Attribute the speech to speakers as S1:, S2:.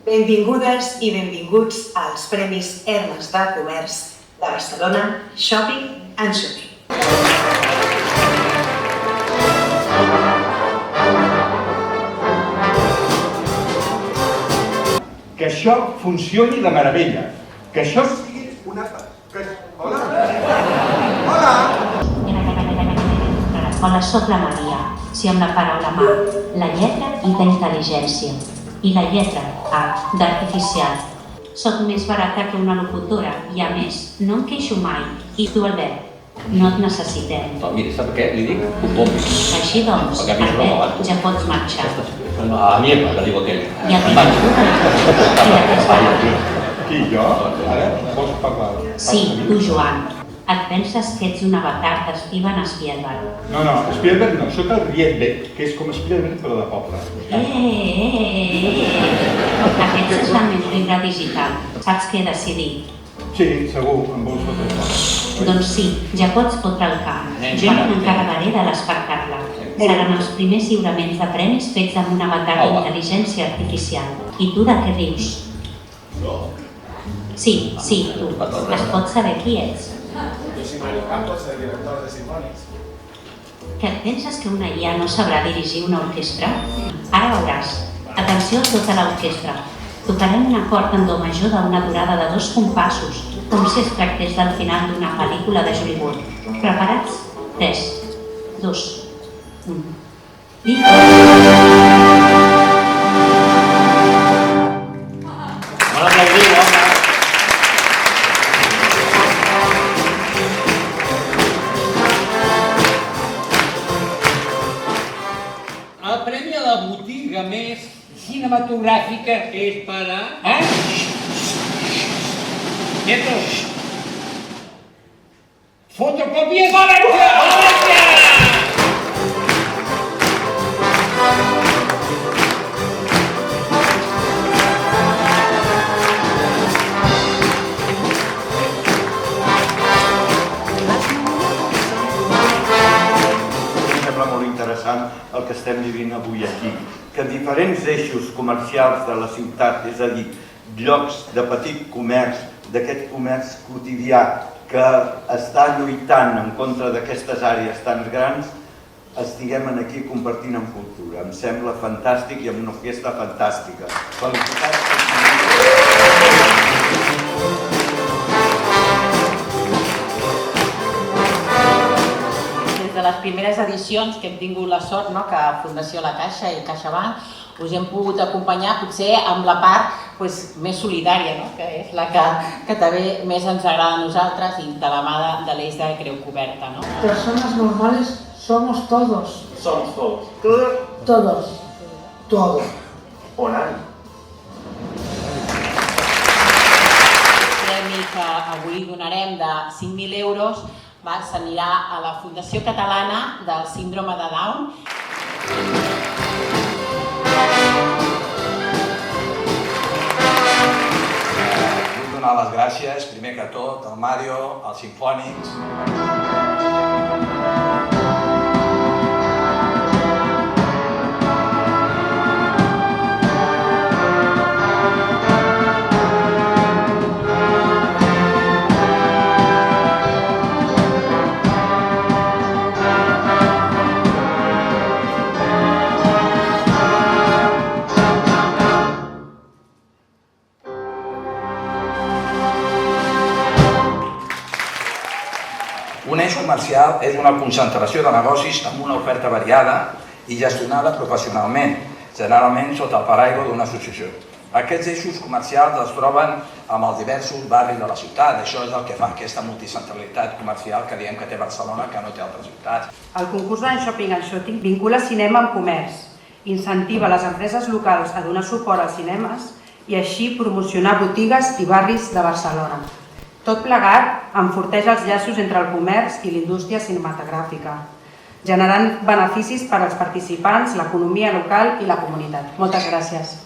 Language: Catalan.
S1: Benvingudes i benvinguts als Premis Hermes de Comerç de Barcelona Shopping and Shopping.
S2: Que això funcioni de meravella, que això sigui una... Hola? Hola?
S3: Hola, soc la Maria. Si amb la paraula mà, la lletra I d'intel·ligència i la lletra A d'artificial. Soc més barata que una locutora i, a més, no em queixo mai. I tu, Albert, no et necessitem.
S4: Mira, sap què? Li dic un bombi.
S3: Així doncs, Albert, ja pots marxar.
S4: A nieva, que diu aquell.
S3: I a
S2: Qui, jo? Ara vols parlar?
S3: Sí, tu, Joan. Et penses que ets un avatar d'Steven Spielberg?
S2: No, Spielberg no, sóc el Rietveld, que és com Spielberg però de poble.
S3: Aquest és la meva llibre digital. Saps què he decidit?
S2: Sí, segur, em vols fotre el camp.
S3: Doncs sí, ja pots fotre el camp. Jo m'encarregaré de despertar-la. Seran els primers lliuraments de premis fets amb un avatar d'intel·ligència artificial. I tu de què rius? Sí, tu. Es pot saber qui ets?
S5: Jo soy Mario Campos, el director de Sinfònics.
S3: Que et penses que una IA no sabrà dirigir una orquestra? Ara veuràs. Atenció a tota l'orquestra. Tocarem un acord en do major d'una durada de 2 compassos, com si es tractés del final d'una pel·lícula de Hollywood. Preparats? 3, 2, 1. I...
S4: El premi a la botiga més cinematogràfica és per a... Quietos! Fotocòpies València!
S6: Molt interessant el que estem vivint avui aquí, que diferents eixos comercials de la ciutat, és a dir, llocs de petit comerç, d'aquest comerç quotidià que està lluitant en contra d'aquestes àrees tan grans, estiguem aquí compartint amb cultura. Em sembla fantàstic i amb una fiesta fantàstica. Felicitats.
S7: De les primeres edicions que hem tingut la sort que Fundació La Caixa i CaixaBank us hem pogut acompanyar potser amb la part més solidària, que és la que també més ens agrada a nosaltres i de la mà de l'eix de Creu Coberta.
S8: Personas normales somos todos.
S5: Somos todos.
S8: Todos.
S5: Todo. O nadie.
S7: El premi que avui donarem de 5.000 euros s'anirà a la Fundació Catalana del Síndrome de Down.
S9: Vull donar les gràcies, primer que tot, al Mario, als Sinfònics. Un eix comercial és una concentració de negocis amb una oferta variada i gestionada professionalment, generalment sota el paraigua d'una associació. Aquests eixos comercials es troben amb els diversos barris de la ciutat. Això és el que fa aquesta multicentralitat comercial que diem que té Barcelona, que no té altres ciutats.
S10: El concurs de Shopping and Shopping vincula cinema amb comerç, incentiva les empreses locals a donar suport als cinemes i així promocionar botigues i barris de Barcelona. Tot plegat enforteix els llaços entre el comerç i l'indústria cinematogràfica, generant beneficis per als participants, l'economia local i la comunitat. Moltes gràcies.